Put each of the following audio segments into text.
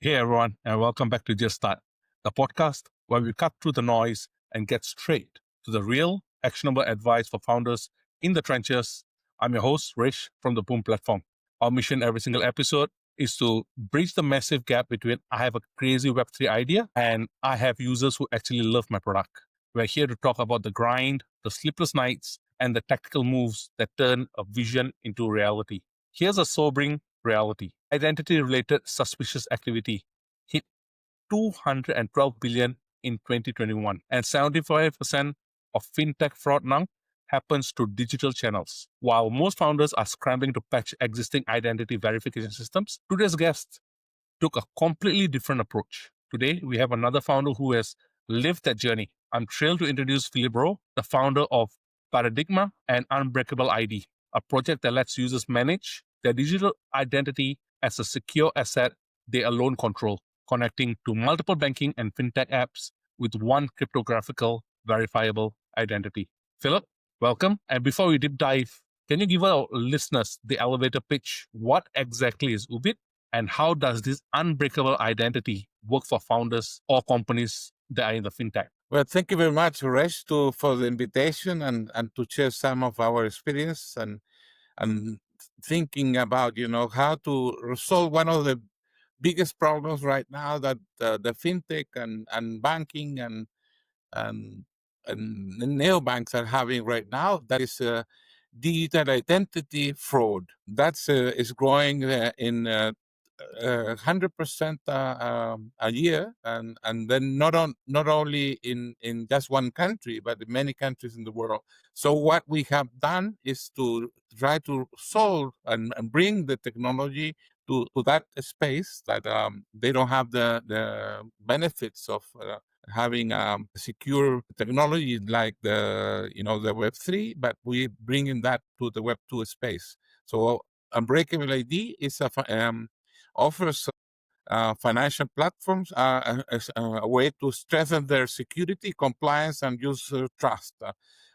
Hey everyone, and welcome back to Just Start, the podcast where we cut through the noise and get straight to the real, actionable advice for founders in the trenches. I'm your host, Rish from the Boom platform. Our mission every single episode is to bridge the massive gap between I have a crazy Web3 idea and I have users who actually love my product. We're here to talk about the grind, the sleepless nights, and the tactical moves that turn a vision into reality. Here's a sobering reality. Identity related suspicious activity hit 212 billion in 2021, and 75% of fintech fraud now happens through digital channels. While most founders are scrambling to patch existing identity verification systems, today's guest took a completely different approach. Today, we have another founder who has lived that journey. I'm thrilled to introduce Philip Rowe, the founder of Paradigma and Unbreakable ID, a project that lets users manage their digital identity as a secure asset they alone control, connecting to multiple banking and fintech apps with one cryptographical verifiable identity. Philip, welcome. And before we deep dive, can you give our listeners the elevator pitch? What exactly is Ubit? And how does this unbreakable identity work for founders or companies that are in the fintech? Well, thank you very much, Resh, for the invitation and to share some of our experience and thinking about, how to resolve one of the biggest problems right now that the fintech and banking and, and the neobanks are having right now. That is digital identity fraud. That's is growing in 100% a year, and then not only in just one country, but in many countries in the world. So what we have done is to try to solve and bring the technology to that space that they don't have the benefits of having secure technology like the Web3, but we bringing that to the Web2 space. So Unbreakable ID is offers financial platforms a way to strengthen their security, compliance, and user trust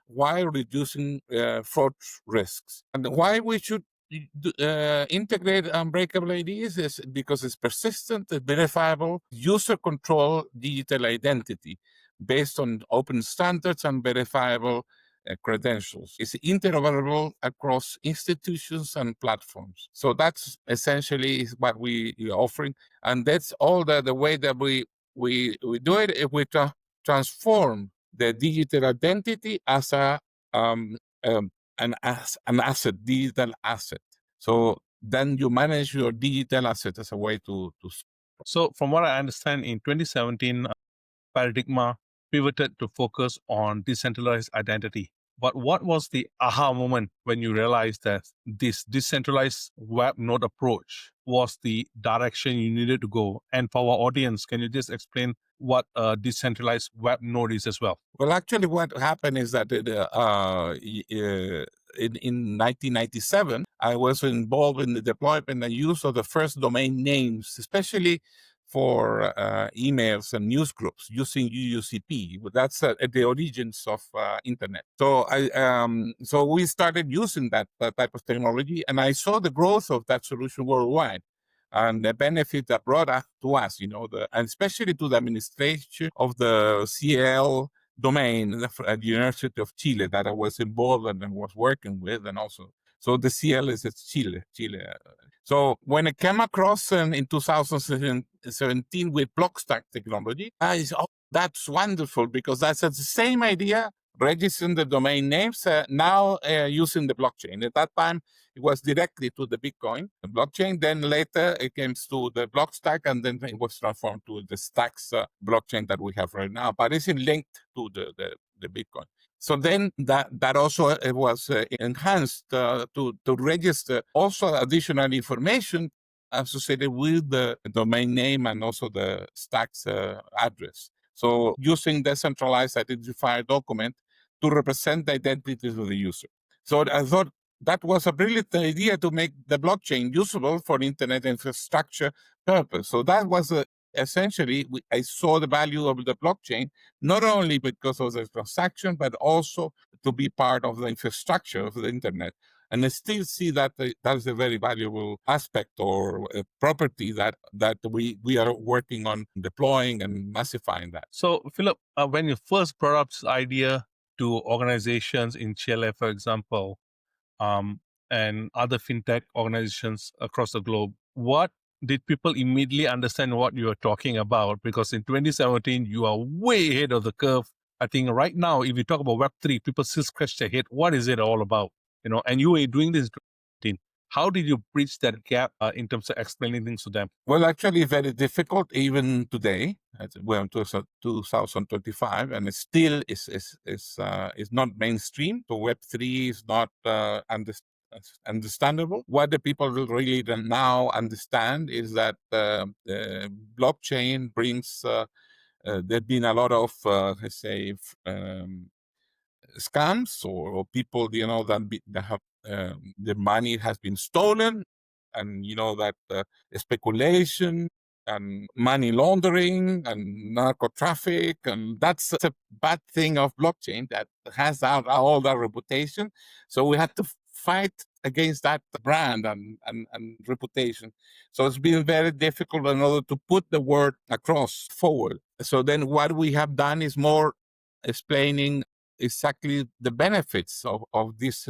while reducing fraud risks. And why we should integrate Unbreakable IDs is because it's persistent, it's verifiable, user control digital identity based on open standards and verifiable credentials. It's interoperable across institutions and platforms. So that's essentially what we are offering. And that's all the way that we do it. If we transform the digital identity as an asset, digital asset. So then you manage your digital asset as a way to. So, from what I understand, in 2017, Paradigma pivoted to focus on decentralized identity. But what was the aha moment when you realized that this decentralized web node approach was the direction you needed to go? And for our audience, can you just explain what a decentralized web node is as well? Well, actually, what happened is that in 1997, I was involved in the deployment and use of the first domain names, especially for emails and news groups using UUCP. That's at the origins of internet. So we started using that type of technology, and I saw the growth of that solution worldwide and the benefit that brought to us, and especially to the administration of the CL domain at the University of Chile that I was involved and was working with, and also so the CL is at Chile. So when I came across in 2017 with Blockstack technology, I said, oh, that's wonderful because that's the same idea, registering the domain names, now using the blockchain. At that time, it was directly to the Bitcoin the blockchain. Then later it came to the Blockstack, and then it was transformed to the Stacks blockchain that we have right now. But it's linked to the Bitcoin. So then that also it was enhanced to register also additional information associated with the domain name and also the Stacks address. So using decentralized identifier document to represent the identities of the user. So I thought that was a brilliant idea to make the blockchain usable for internet infrastructure purpose. So that was essentially, I saw the value of the blockchain, not only because of the transaction, but also to be part of the infrastructure of the internet. And I still see that that's a very valuable aspect or a property that we are working on deploying and massifying that. So, Philip, when you first brought up this idea to organizations in Chile, for example, and other fintech organizations across the globe, what did people immediately understand what you were talking about? Because in 2017, you are way ahead of the curve. I think right now, if you talk about Web3, people still scratch their head. What is it all about? And you were doing this in 2017. How did you bridge that gap in terms of explaining things to them? Well, actually, very difficult even today. We're in 2025, and it still is not mainstream. So Web3 is not understandable. What the people will really now understand is that blockchain brings. There's been a lot of, let's say, scams or people, that have their money has been stolen, and that speculation and money laundering and narco traffic, and that's a bad thing of blockchain that has all that reputation. So we had to fight against that brand and reputation. So it's been very difficult in order to put the word across forward. So then what we have done is more explaining exactly the benefits of this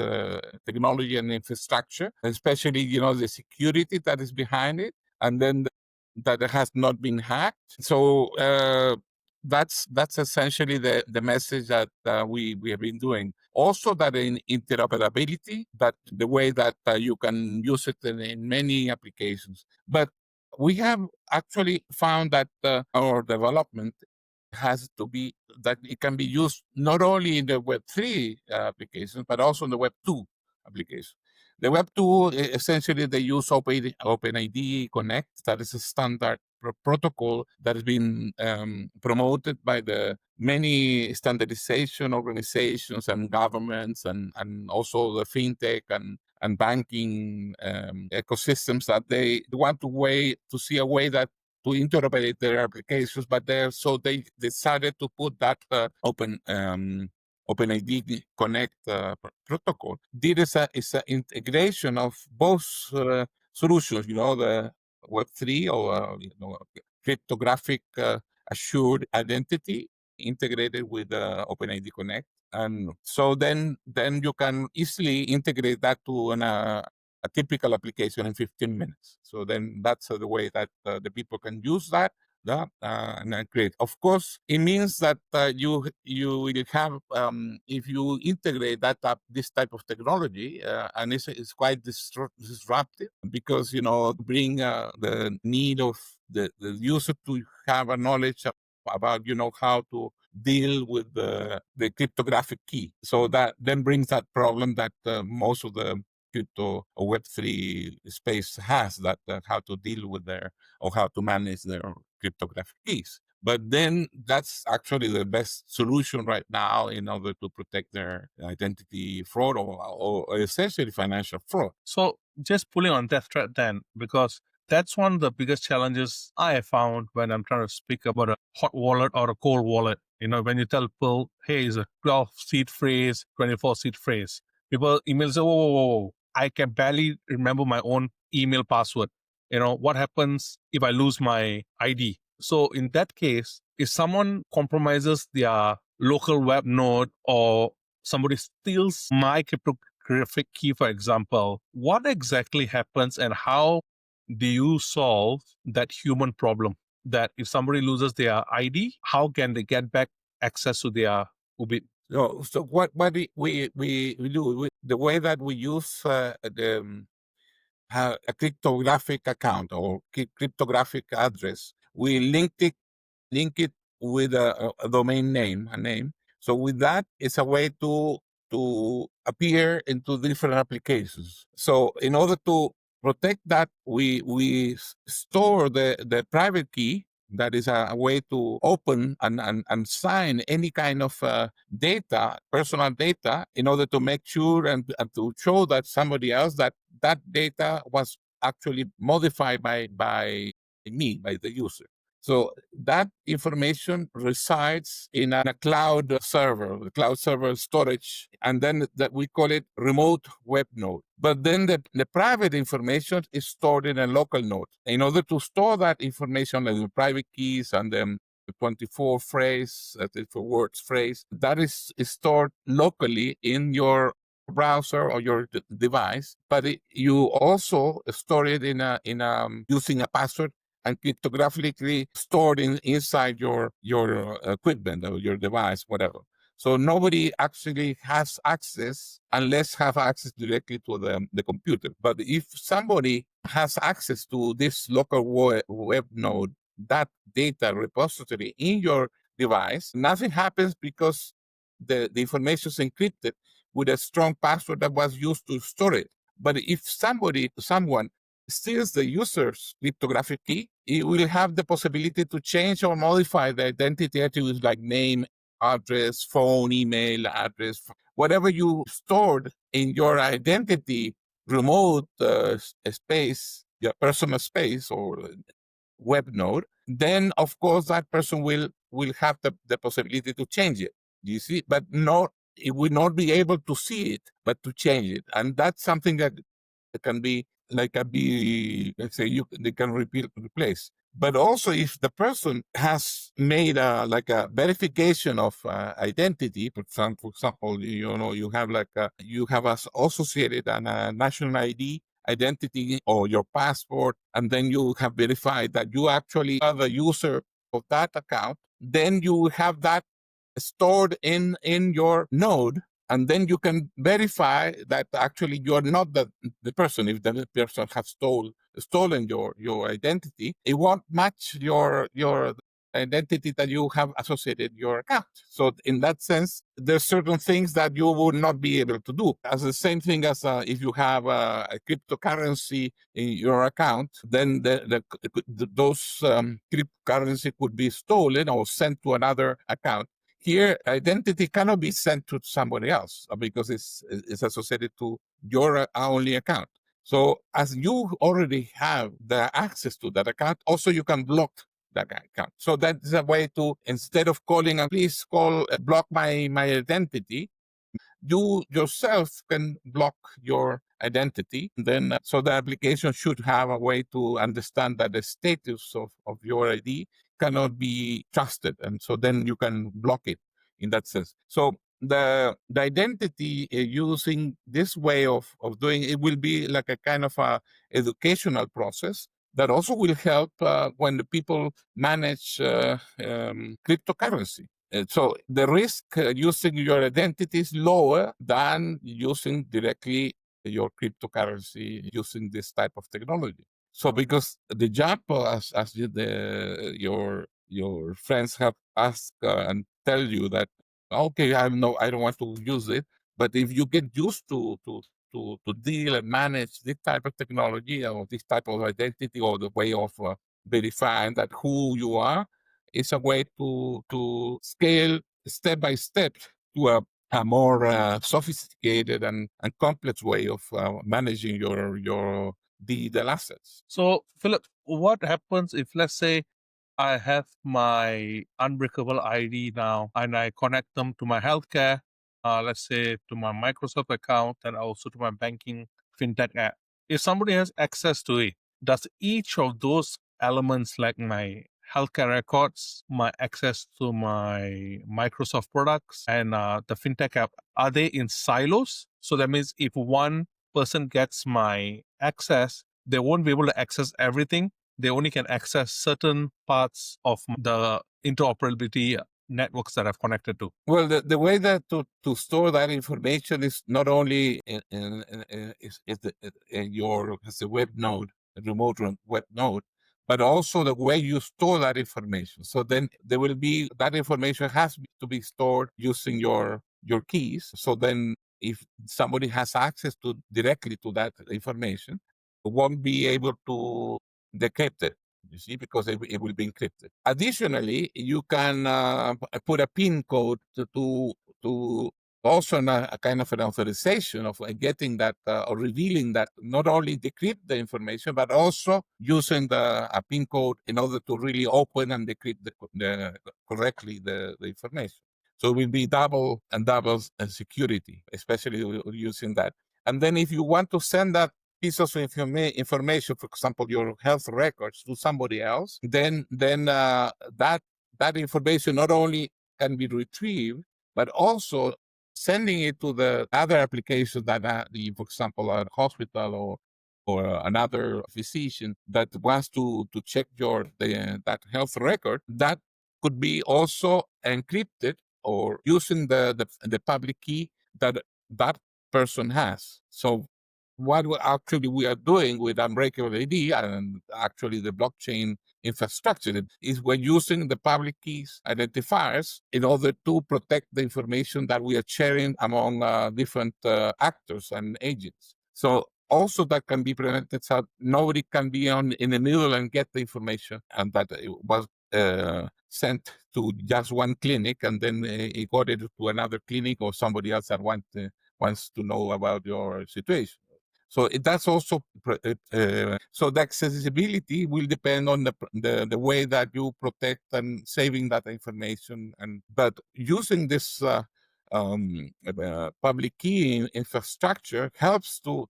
technology and infrastructure, especially, the security that is behind it, and then that it has not been hacked. So that's essentially the message that we have been doing. Also, that in interoperability, that the way that you can use it in many applications. But we have actually found that our development has to be that it can be used not only in the Web3 applications, but also in the Web2 application. The Web2, essentially, they use OpenID Connect. That is a standard protocol that has been promoted by the many standardization organizations and governments, and also the fintech and banking ecosystems, that they want to see a way that to interoperate their applications, but they decided to put that OpenID Connect protocol. This is an integration of both solutions, the Web3 or cryptographic assured identity integrated with OpenID Connect. And so then you can easily integrate that to a typical application in 15 minutes. So then that's the way that the people can use that. And create. Of course, it means that you will have, if you integrate this type of technology, and it's quite disruptive, because bring the need of the user to have a knowledge about how to deal with the cryptographic key. So that then brings that problem that most of the crypto or Web3 space has, that how to deal with or how to manage their cryptographic keys. But then that's actually the best solution right now in order to protect their identity fraud or essentially financial fraud. So just pulling on that thread then, because that's one of the biggest challenges I have found when I'm trying to speak about a hot wallet or a cold wallet. When you tell people, hey, it's a 12-seed phrase, 24-seed phrase, people email say, whoa, whoa, whoa, whoa, I can barely remember my own email password. What happens if I lose my ID? So in that case, if someone compromises their local web node, or somebody steals my cryptographic key, for example, what exactly happens, and how do you solve that human problem? That if somebody loses their ID, how can they get back access to their UBIT? So what we do, the way that we use a cryptographic account or cryptographic address, we link it with a domain name, a name. So with that, it's a way to appear into different applications. So in order to protect that, we store the private key. That is a way to open and sign any kind of data, personal data, in order to make sure and to show that somebody else that data was actually modified by me, by the user. So that information resides in a cloud server, the cloud server storage, and then that we call it remote web node. But then the private information is stored in a local node. In order to store that information, like the private keys and the 24 phrase, 24 words phrase, that is stored locally in your browser or your device, but you also store it in using a password and cryptographically stored inside your equipment or your device, whatever. So nobody actually has access unless have access directly to the computer. But if somebody has access to this local web node, that data repository in your device, nothing happens because the information is encrypted with a strong password that was used to store it. But if someone steals the user's cryptographic key, it will have the possibility to change or modify the identity attributes like name, address, phone, email address, whatever you stored in your identity remote space, your personal space or web node, then of course that person will have the possibility to change it. You see, but not it will not be able to see it, but to change it. And that's something that can be like a be let's say they can replace. But also if the person has made like a verification of identity, for example, you have like you have associated a national ID identity or your passport, and then you have verified that you actually are the user of that account, then you have that stored in your node, and then you can verify that actually you're not the person. If the person has stolen your identity, it won't match your identity that you have associated your account. So in that sense, there's certain things that you would not be able to do. As the same thing as if you have a cryptocurrency in your account, then those cryptocurrency could be stolen or sent to another account. Here, identity cannot be sent to somebody else because it's associated to your only account. So as you already have the access to that account, also you can block that account. So that is a way to, instead of calling and please call, block my identity, you yourself can block your identity. Then, so the application should have a way to understand that the status of your ID cannot be trusted. And so then you can block it in that sense. So the identity using this way of doing it will be like a kind of a educational process that also will help when the people manage cryptocurrency. So the risk using your identity is lower than using directly your cryptocurrency using this type of technology. So because the job, as your friends have asked and tell you that, okay, I don't want to use it, but if you get used to deal and manage this type of technology or this type of identity or the way of verifying that who you are, it's a way to scale step by step to a more sophisticated and complex way of managing your digital assets. So, Philip, what happens if, let's say, I have my unbreakable ID now and I connect them to my healthcare, let's say to my Microsoft account and also to my banking fintech app? If somebody has access to it, does each of those elements, like my healthcare records, my access to my Microsoft products, and the fintech app, are they in silos? So that means if one person gets my access, they won't be able to access everything. They only can access certain parts of the interoperability networks that I've connected to. Well, the way that to store that information is not only in your as a web node, a remote web node, but also the way you store that information. So then there will be that information has to be stored using your keys. So then if somebody has access to directly to that information, won't be able to decrypt it. You see, because it will be encrypted. Additionally, you can put a PIN code to also a kind of an authorization of getting that or revealing that, not only decrypt the information, but also using a PIN code in order to really open and decrypt correctly the information. So it will be double and double security, especially using that. And then if you want to send that piece of information, for example, your health records, to somebody else, then that information not only can be retrieved, but also sending it to the other application that, for example, a hospital or another physician that wants to check that health record, that could be also encrypted or using the public key that person has. So what we are doing with Unbreakable ID and actually the blockchain infrastructure is we're using the public keys identifiers in order to protect the information that we are sharing among different actors and agents. So also that can be prevented, so nobody can be in the middle and get the information, and that it was sent to just one clinic and then it got it to another clinic or somebody else that wants to know about your situation. So that's also so the accessibility will depend on the way that you protect and saving that information, but using this public key infrastructure helps to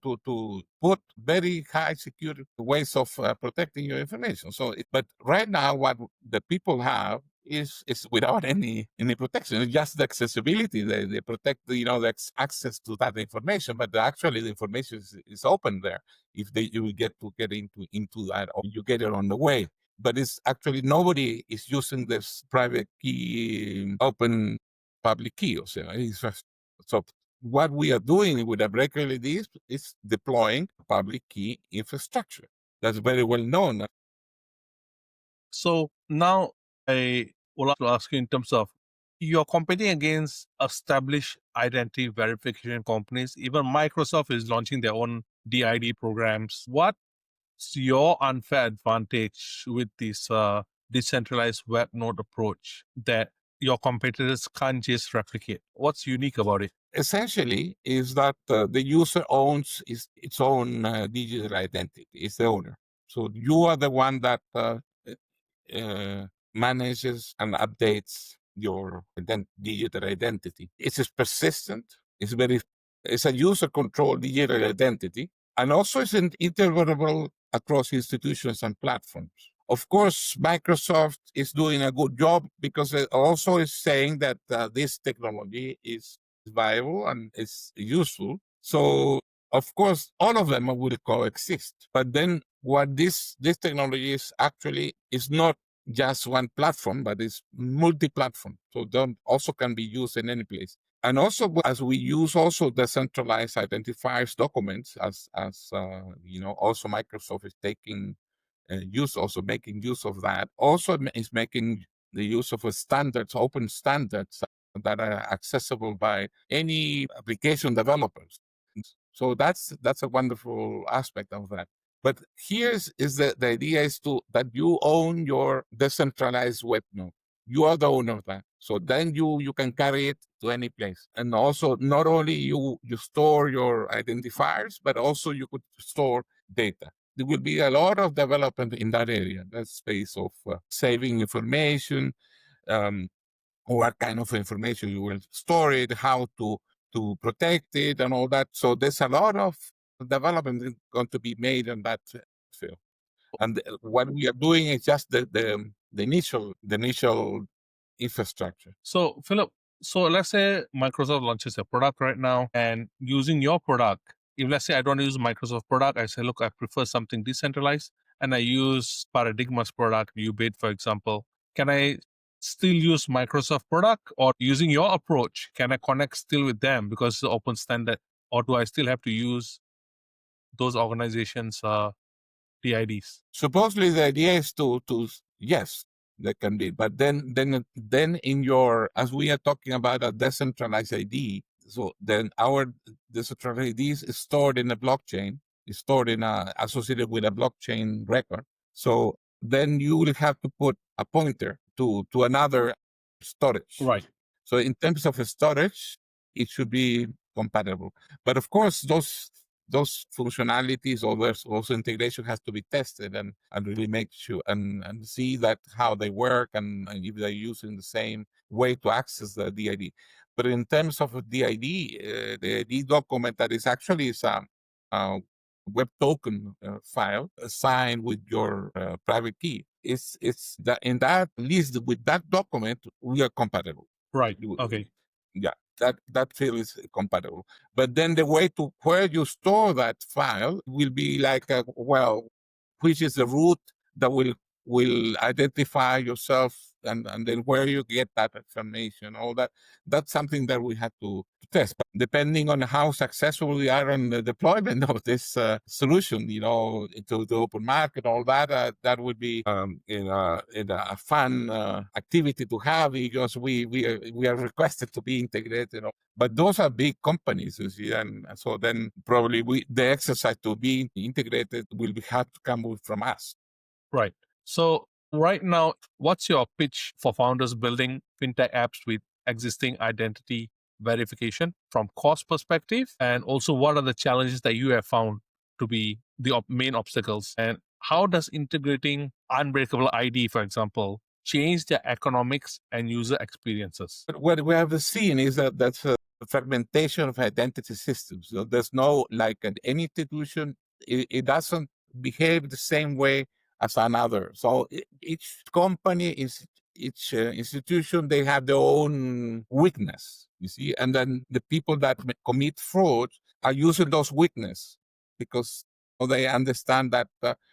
put very high security ways of protecting your information. So, but right now, what the people have is without any protection. It's just the accessibility. They protect the access to that information, but actually the information is open there. If you get into that, or you get it on the way. But it's actually nobody is using this private key open public key. So what we are doing with the breaker LEDs is deploying public key infrastructure. That's very well known. So now I would like to ask you in terms of you're competing against established identity verification companies. Even Microsoft is launching their own DID programs. What's your unfair advantage with this decentralized web node approach that your competitors can't just replicate? What's unique about it? Essentially, is that the user owns its own digital identity. It's the owner. So you are the one that manages and updates your digital identity. It's persistent. It's a user-controlled digital identity, and also it's interoperable across institutions and platforms. Of course, Microsoft is doing a good job because it also is saying that this technology is viable and is useful. So, of course, all of them will coexist. But then what this technology is actually is not just one platform, but it's multi-platform. So they also can be used in any place. And also, as we use also decentralized identifiers documents, also Microsoft is taking making use of that. Also is making the use of standards, open standards that are accessible by any application developers. So that's a wonderful aspect of that. But here's the idea is that you own your decentralized web node. You are the owner of that. So then you can carry it to any place. And also not only you store your identifiers, but also you could store data. There will be a lot of development in that area, that space of saving information, what kind of information you will store it, how to protect it, and all that. So there's a lot of development going to be made in that field. And what we are doing is just the initial infrastructure. So, Philip, so let's say Microsoft launches a product right now, and using your product, if let's say I don't use Microsoft product, I say, look, I prefer something decentralized, and I use Paradigma's product, Ubit, for example, can I still use Microsoft product, or using your approach, can I connect still with them because it's an open standard, or do I still have to use those organizations' PIDs? Supposedly the idea is to yes, that can be, but then in your, as we are talking about a decentralized ID, so then our decentralized ID is stored in a blockchain, is stored associated with a blockchain record. So then you will have to put a pointer to another storage. Right. So in terms of storage, it should be compatible. But of course, those functionalities or those integration has to be tested and really make sure and see that how they work and if they're using the same way to access the DID. But in terms of a DID, the ID document that is actually is a web token file signed with your private key. It's that in that list with that document we are compatible. Right. Okay. Yeah, that field is compatible. But then the way to where you store that file will be like, which is the root that will identify yourself and then where you get that information, all that. That's something that we have to test. But depending on how successful we are in the deployment of this solution, into the open market, all that, that would be in a fun activity to have because we are requested to be integrated. But those are big companies, you see, and so then probably the exercise to be integrated will have to come from us. Right. So right now, what's your pitch for founders building fintech apps with existing identity verification from cost perspective? And also, what are the challenges that you have found to be the main obstacles? And how does integrating unbreakable ID, for example, change the economics and user experiences? But what we have seen is that that's a fragmentation of identity systems. So there's no, like any institution, it doesn't behave the same way as another. So each company each institution, they have their own weakness, you see, and then the people that commit fraud are using those weakness because they understand that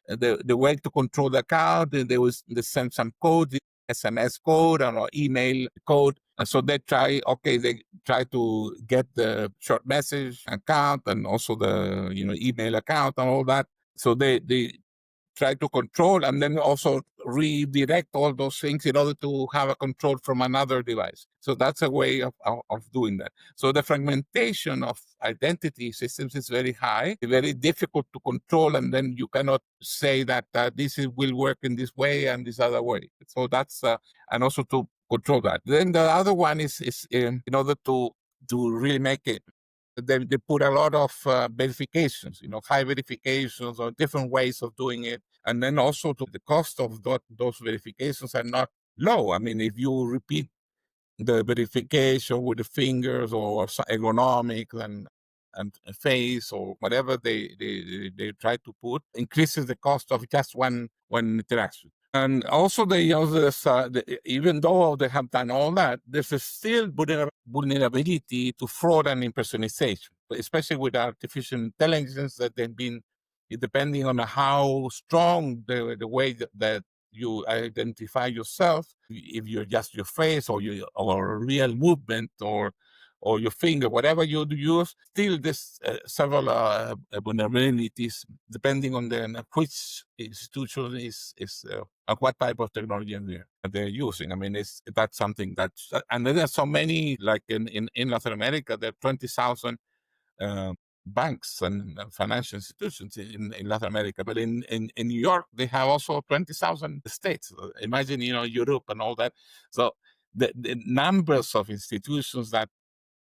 the way to control the account, they send some code, SMS code or email code. And so they try to get the short message account and also the email account and all that. So they try to control and then also redirect all those things in order to have a control from another device. So that's a way of doing that. So the fragmentation of identity systems is very high, very difficult to control, and then you cannot say that will work in this way and this other way. So that's and also to control that. Then the other one is in order to really make it. They put a lot of verifications, high verifications or different ways of doing it. And then also the cost of those verifications are not low. I mean, if you repeat the verification with the fingers or ergonomics and face or whatever they try to put, increases the cost of just one interaction. And also they use this, even though they have done all that, there's still vulnerability to fraud and impersonation, especially with artificial intelligence that they've been, depending on how strong the way that you identify yourself, if you're just your face or or real movement or your finger, whatever you use, still there's several vulnerabilities depending on which institution is and what type of technology they're using. I mean, that's something that's, and there are so many, like in Latin America, there are 20,000 banks and financial institutions in Latin America. But in New York, they have also 20,000 states. Imagine, Europe and all that. So the numbers of institutions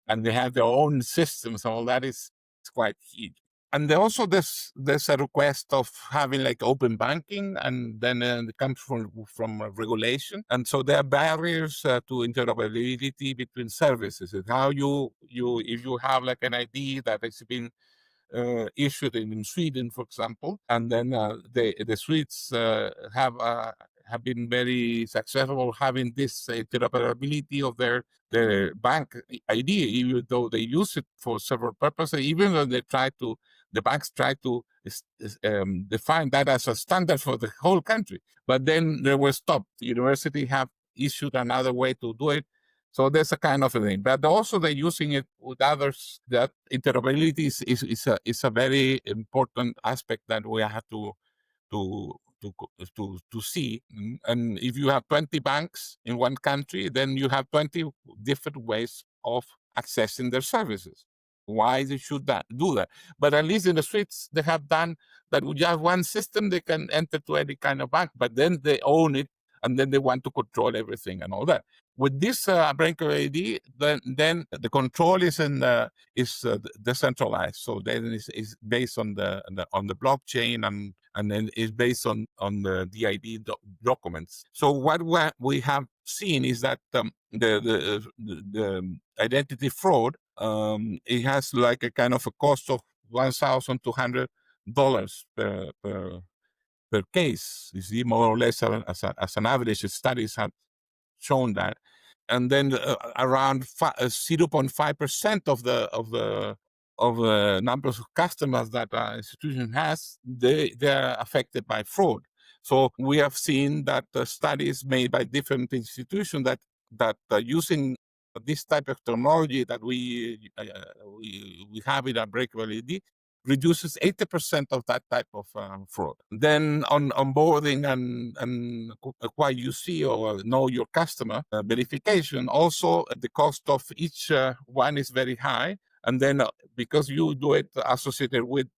and they have their own systems and all that is quite huge. And also there's a request of having like open banking, and then it comes from regulation. And so there are barriers to interoperability between services. It's how if you have like an ID that has been issued in Sweden, for example, and then the Swedes have been very successful having this interoperability of their bank ID, even though they use it for several purposes, even though the banks try to define that as a standard for the whole country. But then they were stopped. The university have issued another way to do it. So there's a kind of a thing, but also they're using it with others. That interoperability is a very important aspect that we have to see. And if you have 20 banks in one country, then you have 20 different ways of accessing their services. Why they should do that? But at least in the streets, they have done that. With just one system, they can enter to any kind of bank, but then they own it and then they want to control everything and all that. With this breakaway ID, then the control is decentralized. So then is based on the blockchain, and then is based on the DID documents. So what we have seen is that the identity fraud, it has like a kind of a cost of $1,200 per case. You see, more or less as an average. Studies have shown that. And then around 0.5% of the numbers of customers that an institution has, they are affected by fraud. So we have seen that studies made by different institutions that using this type of technology that we have in our breakable ID reduces 80% of that type of fraud. Then on onboarding and acquire UC or know your customer verification, also the cost of each one is very high. And then because you do it associated with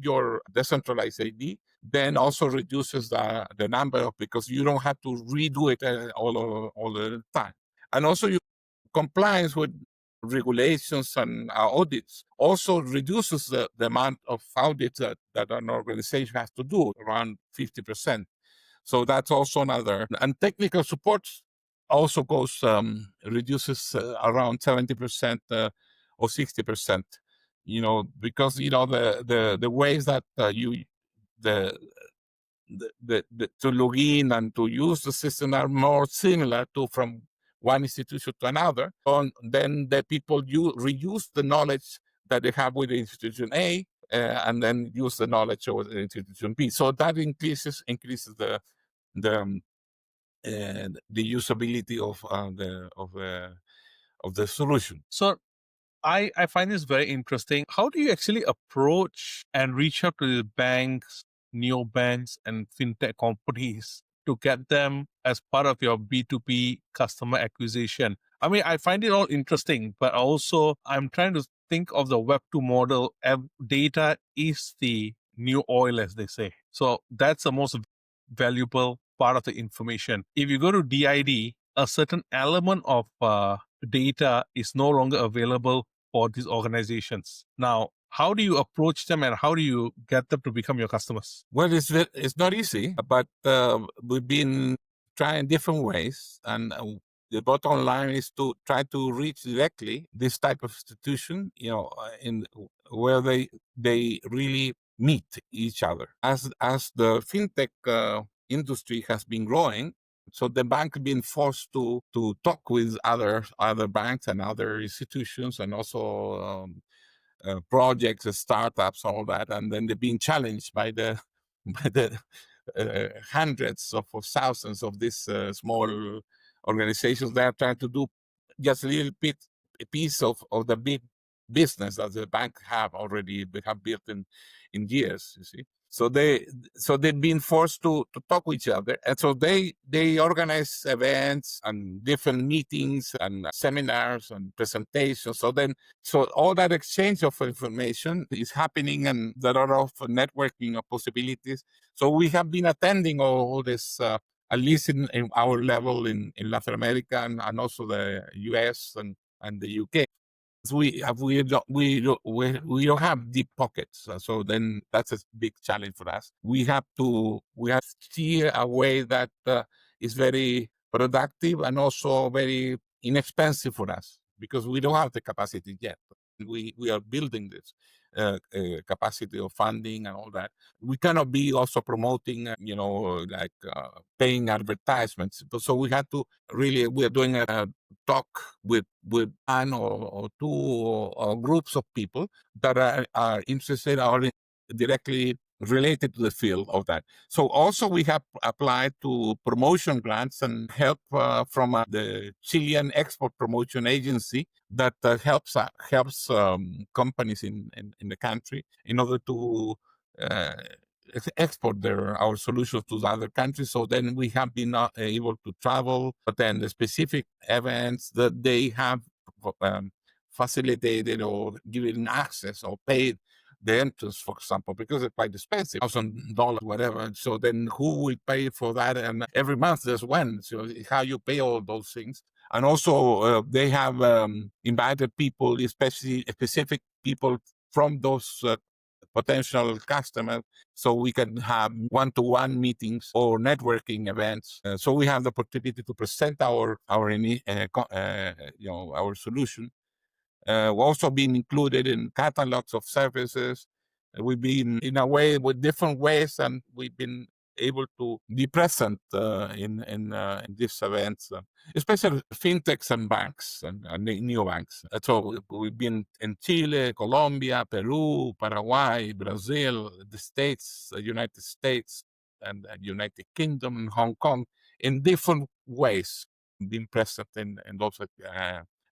your decentralized ID, then also reduces the number of, because you don't have to redo it all the time. And also you compliance with regulations and audits also reduces the amount of audits that an organization has to do, around 50%. So that's also another. And technical support also goes, reduces around 70% or 60%, because, the ways that to log in and to use the system are more similar to from one institution to another. Then the people reuse the knowledge that they have with the institution A, and then use the knowledge of the institution B. So that increases the usability of the solution. So I find this very interesting. How do you actually approach and reach out to the banks, neobanks, and fintech companies to get them as part of your B2B customer acquisition? I mean, I find it all interesting, but also I'm trying to think of the Web2 model. Data is the new oil, as they say. So that's the most valuable part of the information. If you go to DID, a certain element of data is no longer available for these organizations. Now, how do you approach them and how do you get them to become your customers? Well, it's not easy, but we've been trying different ways. And the bottom line is to try to reach directly this type of institution, in where they really meet each other. As the fintech industry has been growing, so the bank has been forced to talk with other banks and other institutions, and also projects, startups, all that, and then they're being challenged by the hundreds of thousands of these small organizations that are trying to do just a little bit, a piece of the big business that the bank have built in years. You see. So they've been forced to talk with each other, and so they organize events and different meetings and seminars and presentations. So all that exchange of information is happening, and there are a lot of networking possibilities. So we have been attending all this, at least in our level in Latin America and also the US and the UK. We don't have deep pockets, so then that's a big challenge for us. We have to steer a way that is very productive and also very inexpensive for us, because we don't have the capacity yet. We are building this capacity of funding and all that. We cannot be also promoting, like paying advertisements. So we have to we are doing a talk with one or two or groups of people that are interested or directly related to the field of that. So also we have applied to promotion grants and help from the Chilean Export Promotion Agency that helps companies in the country in order to export our solutions to the other countries. So then we have been able to travel, attend the specific events that they have facilitated or given access or paid the entrance, for example, because it's quite expensive, $1,000, whatever. So then who will pay for that? And every month there's one. So how you pay all those things. And also they have invited people, especially specific people from those potential customers, so we can have one-to-one meetings or networking events. So we have the opportunity to present our solution. We've also been included in catalogs of services. We've been in a way with different ways, and we've been able to be present in these events, especially fintechs and banks and neobanks. So we've been in Chile, Colombia, Peru, Paraguay, Brazil, the States, the United States, and United Kingdom, and Hong Kong, in different ways, being present in those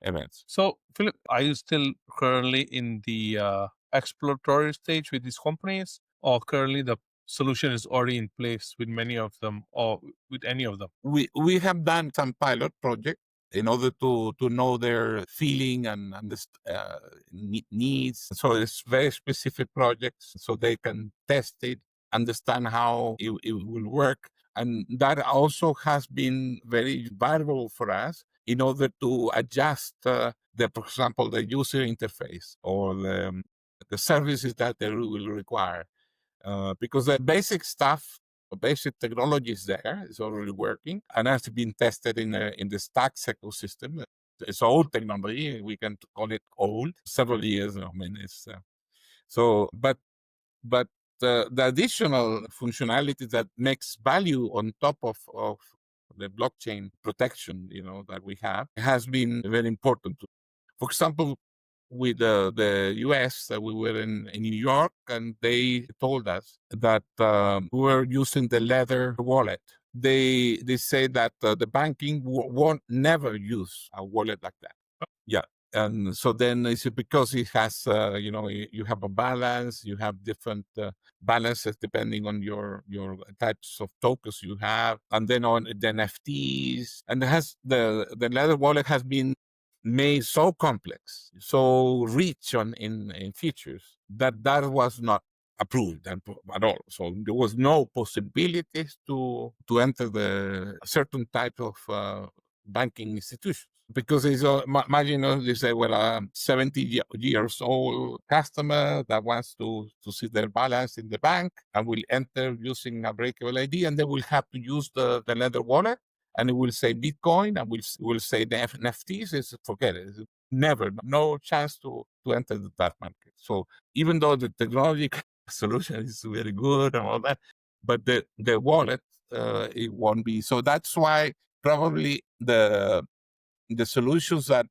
events. So, Philip, are you still currently in the exploratory stage with these companies, or currently the solution is already in place with many of them, or with any of them? We have done some pilot projects in order to know their feeling and needs. So it's very specific projects, so they can test it, understand how it will work. And that also has been very valuable for us in order to adjust for example, the user interface or the services that they will require. Because the basic stuff, the basic technology is there, it's already working, and has been tested in the Stacks ecosystem. It's old technology. We can call it old, several years. I mean, it's but the additional functionality that makes value on top of the blockchain protection, that we have, has been very important. For example, with the US, we were in New York, and they told us that we were using the leather wallet. They say that the banking won't never use a wallet like that. Yeah. And so then it's because it has, you have a balance, you have different balances depending on your types of tokens you have, and then on the NFTs, and it has the leather wallet has been made so complex, so rich in features that was not approved at all. So there was no possibilities to enter the certain type of banking institutions, because it's imagine they say, well, a 70 years old customer that wants to see their balance in the bank and will enter using a breakable ID, and they will have to use the leather wallet, and it will say Bitcoin, and will say the NFTs. Is forget it. Never, no chance to enter that market. So even though the technology solution is very good and all that, but the wallet, it won't be. So that's why probably the solutions that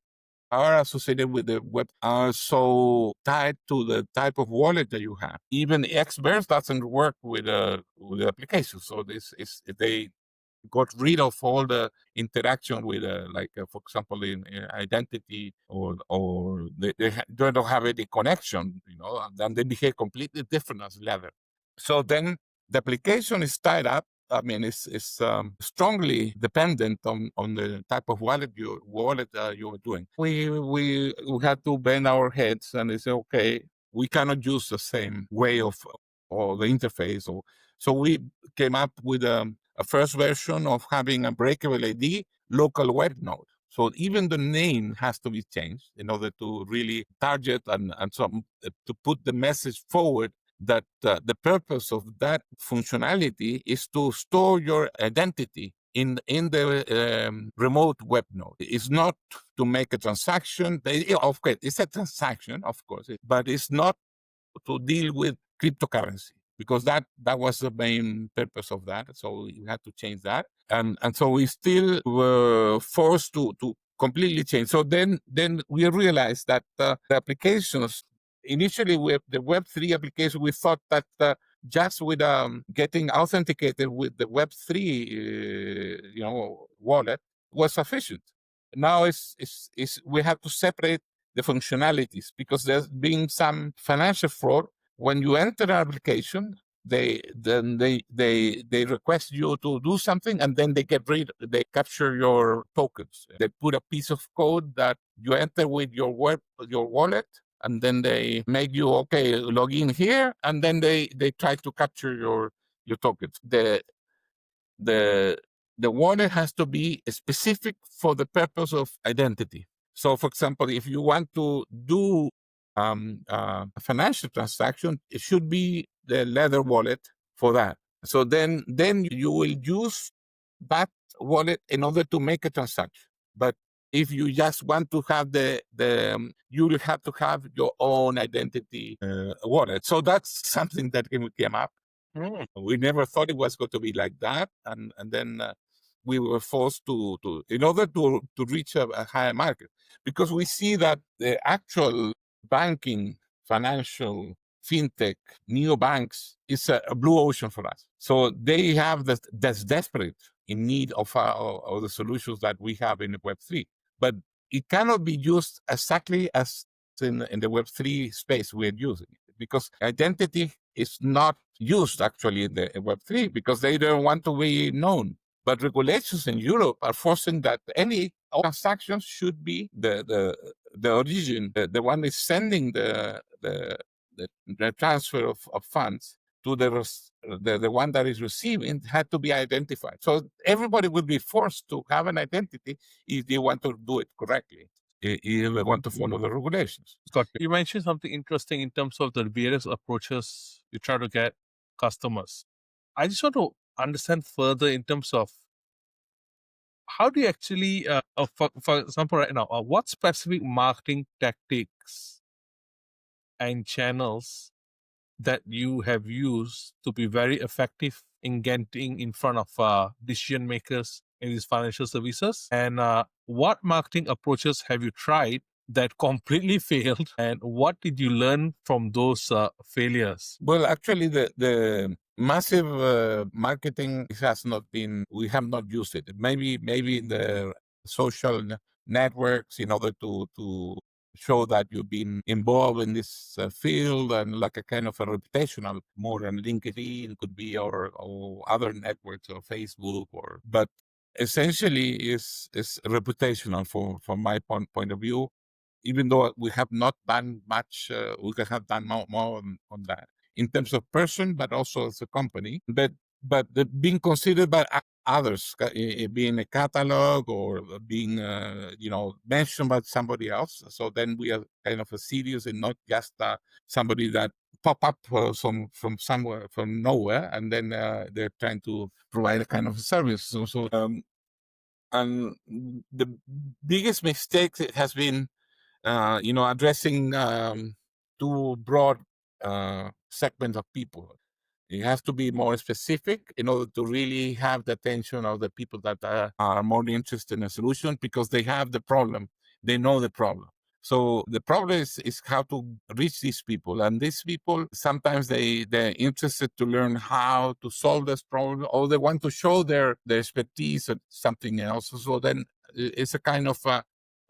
are associated with the web are so tied to the type of wallet that you have. Even Xverse doesn't work with the application. So this is, they got rid of all the interaction with, for example, in identity, or they don't have any connection, and they behave completely different as leather. So then the application is tied up. I mean, it's strongly dependent on the type of wallet you're doing. We had to bend our heads and say, okay, we cannot use the same way of or the interface. So we came up with a first version of having a breakable ID local web node. So even the name has to be changed in order to really target and to put the message forward that the purpose of that functionality is to store your identity in the remote web node. It's not to make a transaction. Of course, it's a transaction, of course, but it's not to deal with cryptocurrency, because that was the main purpose of that. So we had to change that, and so we still were forced to completely change. So then we realized that the applications initially with the Web3 application, we thought that just with getting authenticated with the Web3 wallet was sufficient. Now we have to separate the functionalities, because there's been some financial fraud. When you enter an application, they request you to do something, and then they capture your tokens. They put a piece of code that you enter with your wallet, and then they make you log in here, and then they try to capture your tokens. The the wallet has to be specific for the purpose of identity. So, for example, if you want to do a financial transaction, it should be the leather wallet for that. So then you will use that wallet in order to make a transaction. But if you just want to have you will have to have your own identity wallet. So that's something that came up. We never thought it was going to be like that, and then we were forced to in order to reach a higher market, because we see that the actual banking, financial, fintech, neobanks is a blue ocean for us. So they have that's desperate in need of the solutions that we have in Web3, but it cannot be used exactly as in the Web3 space we're using it, because identity is not used actually in the Web3 because they don't want to be known. But regulations in Europe are forcing that any transactions should be the origin, the one is sending the transfer of funds to the one that is receiving had to be identified. So everybody will be forced to have an identity if they want to do it correctly, if they want to follow the regulations. Got you. You mentioned something interesting in terms of the various approaches you try to get customers. I just want to understand further in terms of how do you actually, for example, right now, what specific marketing tactics and channels that you have used to be very effective in getting in front of decision makers in these financial services? And what marketing approaches have you tried that completely failed? And what did you learn from those failures? Well, actually, the massive marketing has not been. We have not used it. Maybe the social networks in order to show that you've been involved in this field, and like a kind of a reputational, more than LinkedIn could be, or other networks or Facebook, but essentially is reputational from my point of view, even though we have not done much. We could have done more on that in terms of person, but also as a company. But being considered by others, being a catalog or being mentioned by somebody else. So then we are kind of a serious and not just somebody that pop up from somewhere, from nowhere, and then they're trying to provide a kind of a service. And the biggest mistake has been addressing too broad segments of people. You have to be more specific in order to really have the attention of the people that are more interested in a solution, because they have the problem. They know the problem. So the problem is how to reach these people. And these people, sometimes they're interested to learn how to solve this problem, or they want to show their expertise or something else. So then it's a kind of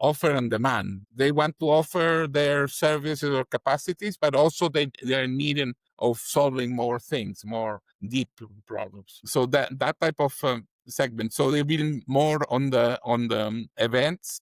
offer and demand. They want to offer their services or capacities, but also they're needing of solving more things, more deep problems. So that type of segment. So they've been more on the events,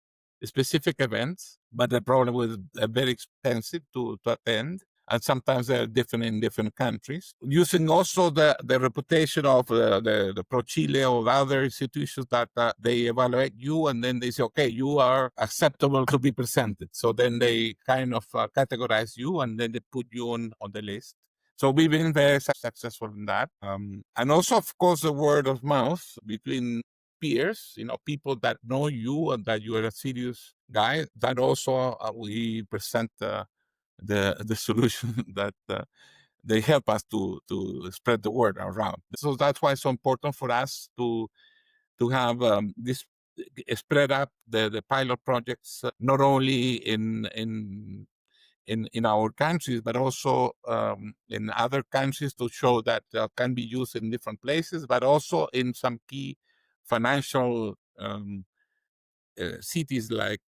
specific events, but the problem was very expensive to attend. And sometimes they're different in different countries. Using also the reputation of the Pro Chile or other institutions that they evaluate you, and then they say, okay, you are acceptable to be presented. So then they kind of categorize you, and then they put you on the list. So we've been very successful in that. And also, of course, the word of mouth between peers, people that know you and that you are a serious guy, that also we present the solution that they help us to spread the word around. So that's why it's so important for us to have this spread up the pilot projects, not only in our countries, but also in other countries, to show that can be used in different places, but also in some key financial cities like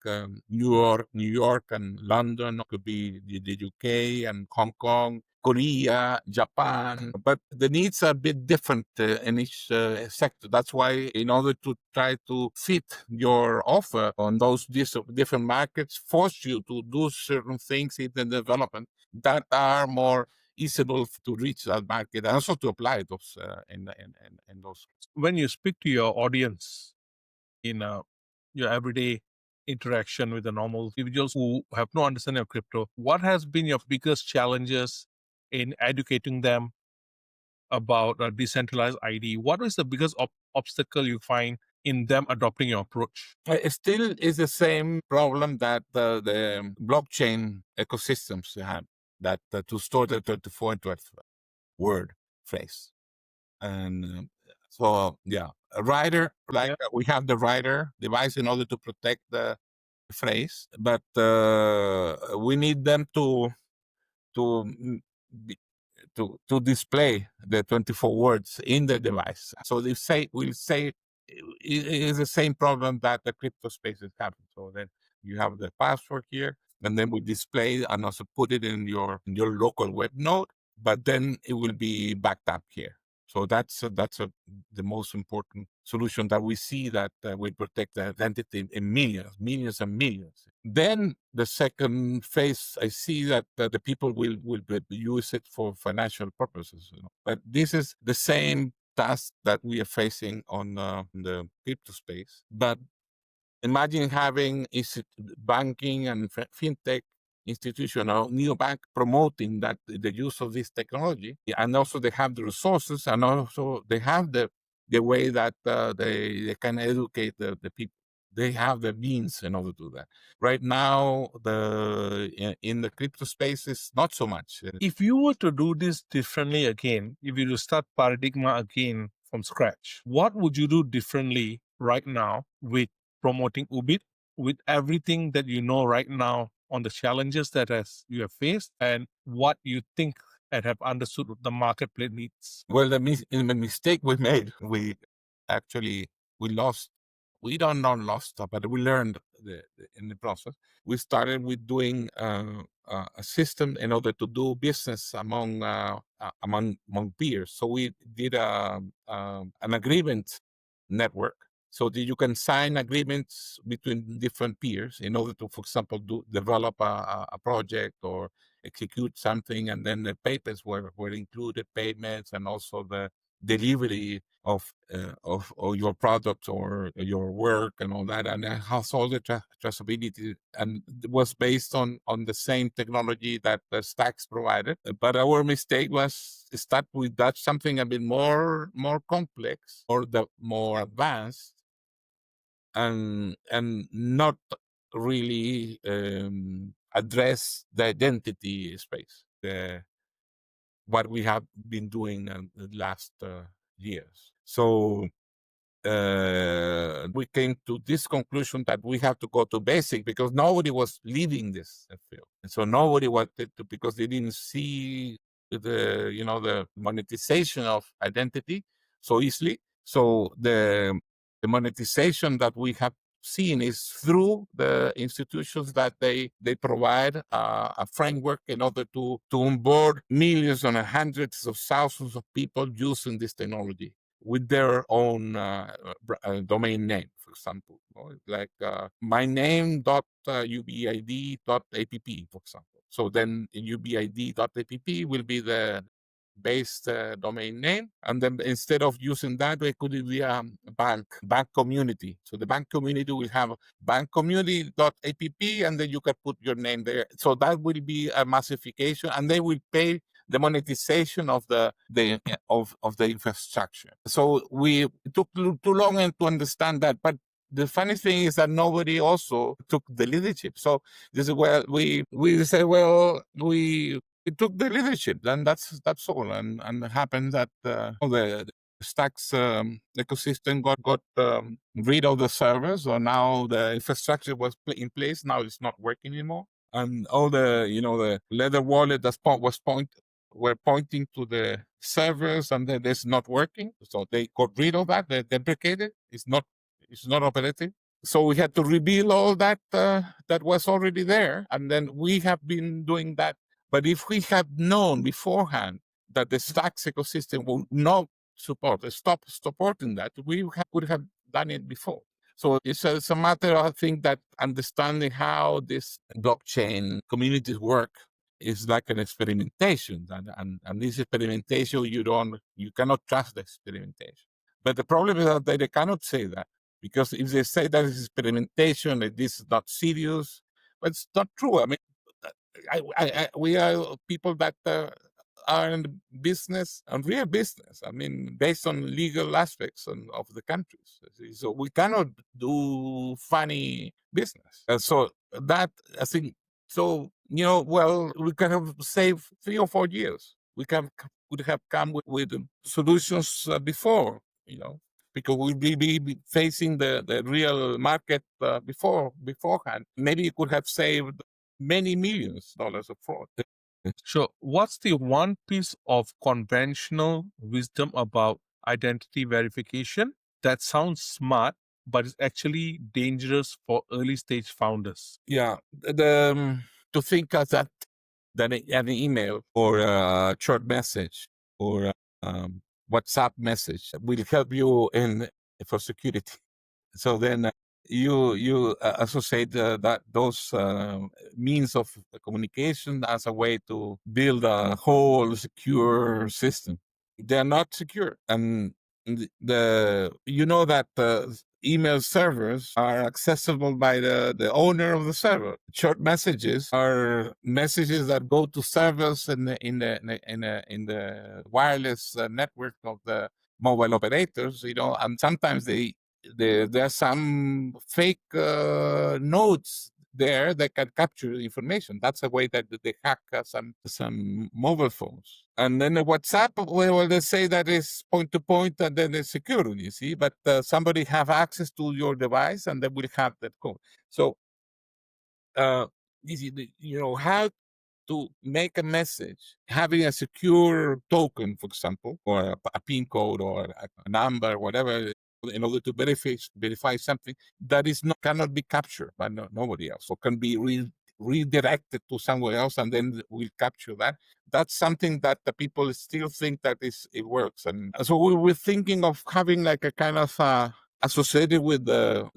New York and London, could be the UK and Hong Kong, Korea, Japan, but the needs are a bit different in each sector. That's why, in order to try to fit your offer on those different markets, force you to do certain things in the development that are more easable to reach that market and also to apply those in those. When you speak to your audience in your everyday interaction with the normal individuals who have no understanding of crypto, what has been your biggest challenges in educating them about a decentralized ID? What is the biggest obstacle you find in them adopting your approach? It still is the same problem that the blockchain ecosystems have, that to store the 24 and 12 word phrase. And so, yeah, a writer, like Yeah. we have the writer device in order to protect the phrase, but we need them to mm, be- to display the 24 words in the device. So they say will say it is the same problem that the crypto space is having. So then you have the password here, and then we display and also put it in your local web node, but then it will be backed up here. So that's the most important solution that we see that will protect the identity in millions, millions and millions. Then the second phase, I see that the people will use it for financial purposes. But this is the same task that we are facing on the crypto space. But imagine having banking and fintech institution or neobank promoting that the use of this technology, and also they have the resources, and also they have the way that they can educate the people. They have the means in order to do that. Right now, in the crypto space is not so much. If you were to do this differently again, if you were to start paradigm again from scratch, what would you do differently right now with promoting Ubit, with everything that you know right now on the challenges that you have faced and what you think and have understood what the marketplace needs? Well, the mistake we made, we actually we lost. We don't not lost, but we learned in the process. We started with doing a system in order to do business among peers. So we did an agreement network, so that you can sign agreements between different peers in order to, for example, develop a project or execute something, and then the papers were included, payments, and also the delivery of your product or your work and all that, and it has all the traceability, and it was based on the same technology that the stacks provided. But our mistake was start with that something a bit more complex or the more advanced, and not really address the identity space, what we have been doing in the last years. So we came to this conclusion that we have to go to basic, because nobody was leaving this field. And so nobody wanted to, because they didn't see the monetization of identity so easily. So the monetization that we have seen is through the institutions that they provide a framework in order to onboard millions and hundreds of thousands of people using this technology with their own domain name, for example, like my name dot ubid dot app, for example. So then ubid dot app will be the base domain name, and then instead of using that, it could be a bank community. So the bank community will have bank community dot app, and then you can put your name there. So that will be a massification, and they will pay the monetization of the infrastructure. So we took too long to understand that, but the funny thing is that nobody also took the leadership. So this is where we say, well, we took the leadership, and that's all. And it happened that the Stacks ecosystem got rid of the servers, or now the infrastructure was in place. Now it's not working anymore, and all the the leather wallet that were pointing to the servers, and then it's not working. So they got rid of that. They deprecated. It's not operating. So we had to rebuild all that that was already there, and then we have been doing that But if we had known beforehand that the Stacks ecosystem will not stop supporting that, we would have done it before. So it's a matter, I think, that understanding how this blockchain communities work is like an experimentation. And this experimentation, you cannot trust the experimentation. But the problem is that they cannot say that, because if they say that it's experimentation, that this is not serious, but it's not true. I mean, we are people that are in business, and real business. I mean, based on legal aspects of the countries. So we cannot do funny business. And so that, I think, so, well, we could have saved 3 or 4 years. Could have come with solutions before, because we'll be facing the real market beforehand. Maybe it could have saved many millions dollars of fraud. Sure. What's the one piece of conventional wisdom about identity verification that sounds smart, but is actually dangerous for early stage founders? Yeah, to think of that an email or a short message or a WhatsApp message will help you for security. So then you associate that those means of communication as a way to build a whole secure system. They're not secure, and that email servers are accessible by the owner of the server. Short messages are messages that go to servers in the wireless network of the mobile operators. And sometimes there are some fake nodes there that can capture information. That's a way that they hack some mobile phones. And then the WhatsApp, well, they say that is point to point, and then it's secure, you see. But somebody have access to your device, and they will have that code. So, how to make a message having a secure token, for example, or a PIN code or a number, whatever, in order to verify something that cannot be captured by nobody else, or can be redirected to somewhere else, and then we'll capture that. That's something that the people still think that it works. And so we were thinking of having like a kind of associated with the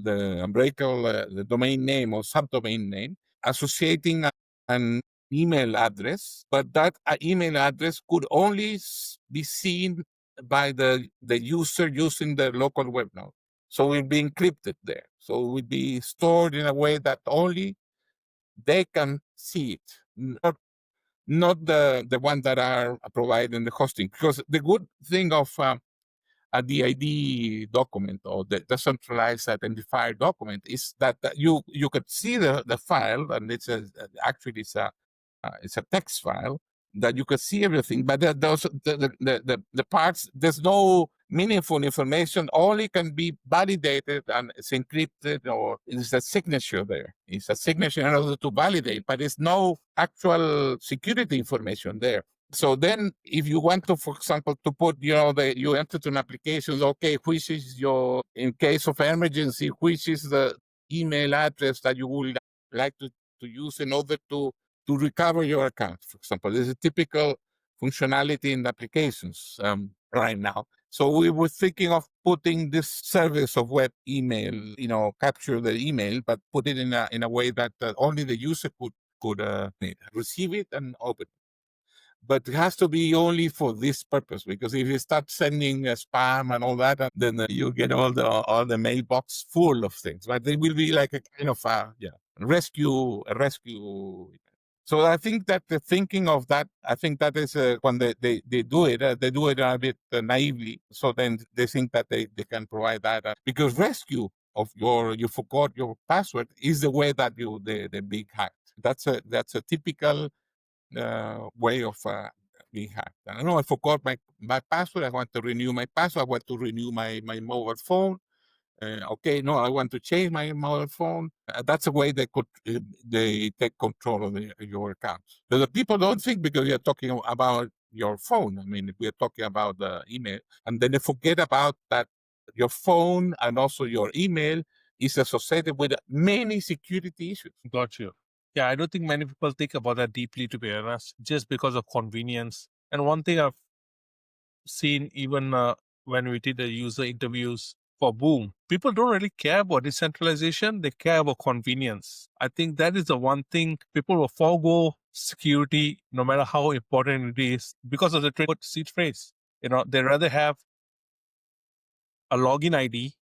unbreakable the domain name or subdomain name, associating an email address, but that email address could only be seen by the user using the local web node. So it will be encrypted there. So it will be stored in a way that only they can see it, not the ones that are providing the hosting. Because the good thing of a DID document or the decentralized identifier document is that you could see the file, and actually it's a text file that you can see everything, but the parts, there's no meaningful information. Only can be validated, and it's encrypted, or it's a signature there. It's a signature in order to validate, but there's no actual security information there. So then if you want to, for example, to put, you enter to an application, okay, which is in case of emergency, which is the email address that you would like to use in order to recover your account, for example. There's a typical functionality in the applications right now. So we were thinking of putting this service of web email, capture the email, but put it in a way that only the user could receive it and open it. But it has to be only for this purpose, because if you start sending spam and all that, then you get all the mailbox full of things. But they will be like a kind of rescue. So I think that the thinking of that, I think that is when they do it a bit naively. So then they think that they can provide that because rescue of you forgot your password is the way that the big hack. That's a typical way of being hacked. I don't know, I forgot my password. I want to renew my password. I want to renew my mobile phone. Okay, no, I want to change my mobile phone. That's a way they take control of your accounts. But the people don't think, because you're talking about your phone. I mean, if we're talking about the email, and then they forget about that your phone and also your email is associated with many security issues. Got you. Yeah, I don't think many people think about that deeply, to be honest, just because of convenience. And one thing I've seen, even when we did the user interviews for Boom, people don't really care about decentralization. They care about convenience. I think that is the one thing people will forego security, no matter how important it is, because of the seed phrase. They rather have a login ID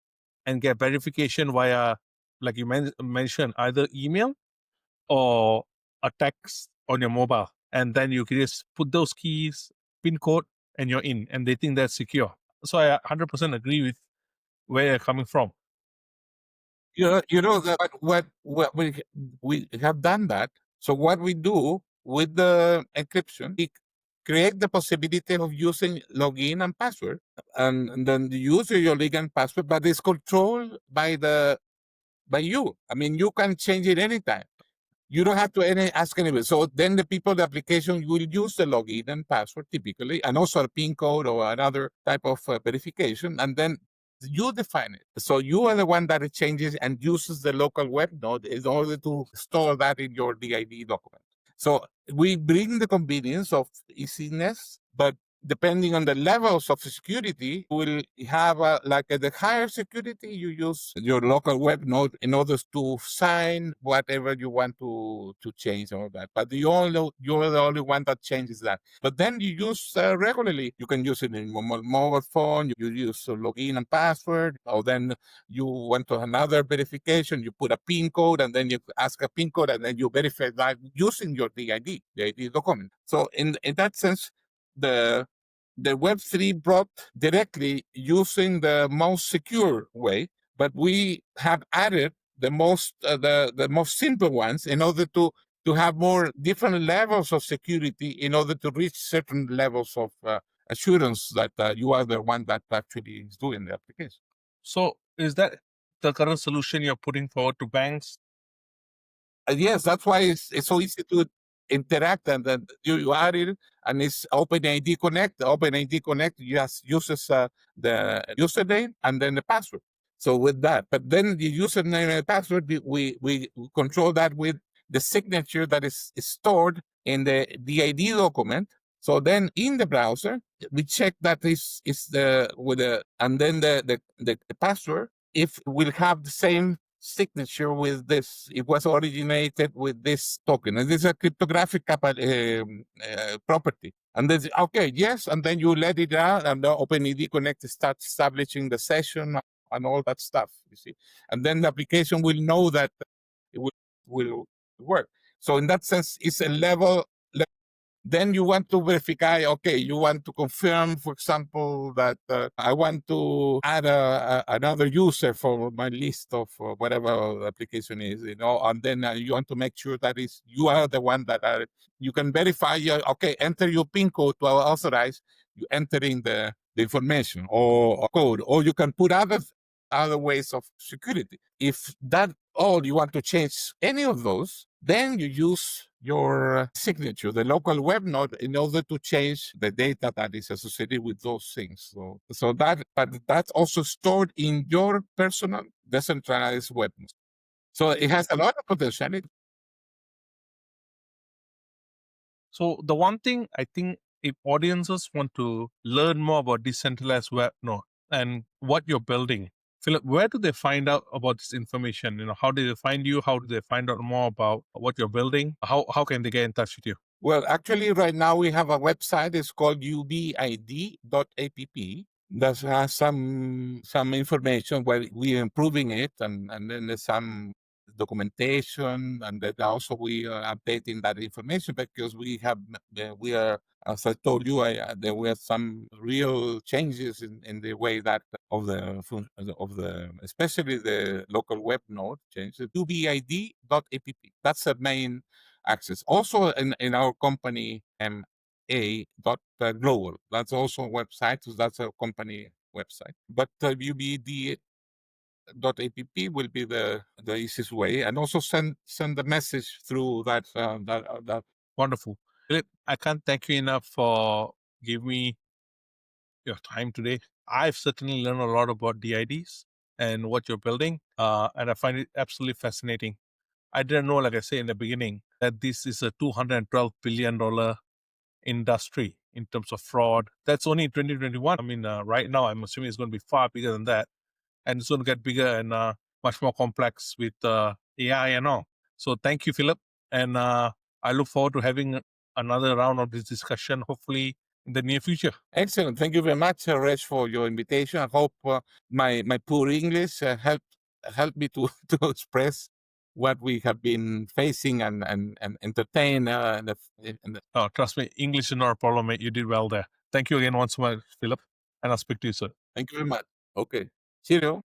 and get verification via, like you mentioned, either email or a text on your mobile. And then you can just put those keys, PIN code, and you're in. And they think that's secure. So I 100% agree with where you're coming from. You know that what we have done that. So what we do with the encryption, we create the possibility of using login and password, and then you use your login and password, but it's controlled by you. I mean, you can change it anytime. You don't have to ask anybody. So then the application will use the login and password typically, and also a PIN code or another type of verification, and then you define it. So you are the one that it changes and uses the local web node in order to store that in your DID document. So we bring the convenience of easiness, but depending on the levels of security, will have the higher security, you use your local web node in order to sign whatever you want to change all that. But you're the only one that changes that. But then you use regularly. You can use it in mobile phone. You use login and password. Or then you want to another verification. You put a PIN code, and then you ask a PIN code, and then you verify that using your DID document. So in that sense, the Web3 brought directly using the most secure way, but we have added the most simple ones in order to have more different levels of security in order to reach certain levels of assurance that you are the one that actually is doing the application. So is that the current solution you're putting forward to banks? Yes, that's why it's so easy to interact, and then you add it, and it's OpenID Connect. The OpenID Connect just uses the username and then the password. So with that, but then the username and password, we control that with the signature that is stored in the DID document. So then in the browser, we check that is the with the and then the password if will have the same signature with this. It was originated with this token, and this is a cryptographic property. And then, okay, yes, and then you let it out, and the OpenID Connect starts establishing the session and all that stuff, you see. And then the application will know that it will work. So in that sense, it's a level. Then you want to verify, okay, you want to confirm, for example, that I want to add another user for my list of whatever the application is, and then you want to make sure that you are the one that you can verify, okay, enter your PIN code to authorize, you entering the information or code, or you can put other ways of security. If that all you want to change any of those, then you use your signature, the local web node, in order to change the data that is associated with those things. But that's also stored in your personal decentralized web node. So it has a lot of potentiality. So the one thing I think, if audiences want to learn more about decentralized web node and what you're building, Philip, where do they find out about this information? How do they find you? How do they find out more about what you're building? How can they get in touch with you? Well, actually, right now we have a website. It's called ubid.app that has some information where we're improving it, and then there's some documentation, and then also we are updating that information because we are, as I told you, there were some real changes in the way that of the especially the local web node changed. ubid.app. That's the main access. Also in our company a.global. That's also a website. So that's a company website. But ubd.app will be the easiest way, and also send the message through that. Wonderful. Philip, I can't thank you enough for giving me your time today. I've certainly learned a lot about DIDs and what you're building, and I find it absolutely fascinating. I didn't know, like I say in the beginning, that this is a $212 billion industry in terms of fraud. That's only in 2021. I mean, right now, I'm assuming it's going to be far bigger than that. And it's going to get bigger and much more complex with AI and all. So thank you, Philip. And I look forward to having another round of this discussion, hopefully in the near future. Excellent. Thank you very much, Resh, for your invitation. I hope my poor English helped me to, to express what we have been facing and entertain. Oh, trust me, English is not a problem, mate. You did well there. Thank you again once more, Philip. And I'll speak to you soon. Thank you very much. Okay. Cheerio.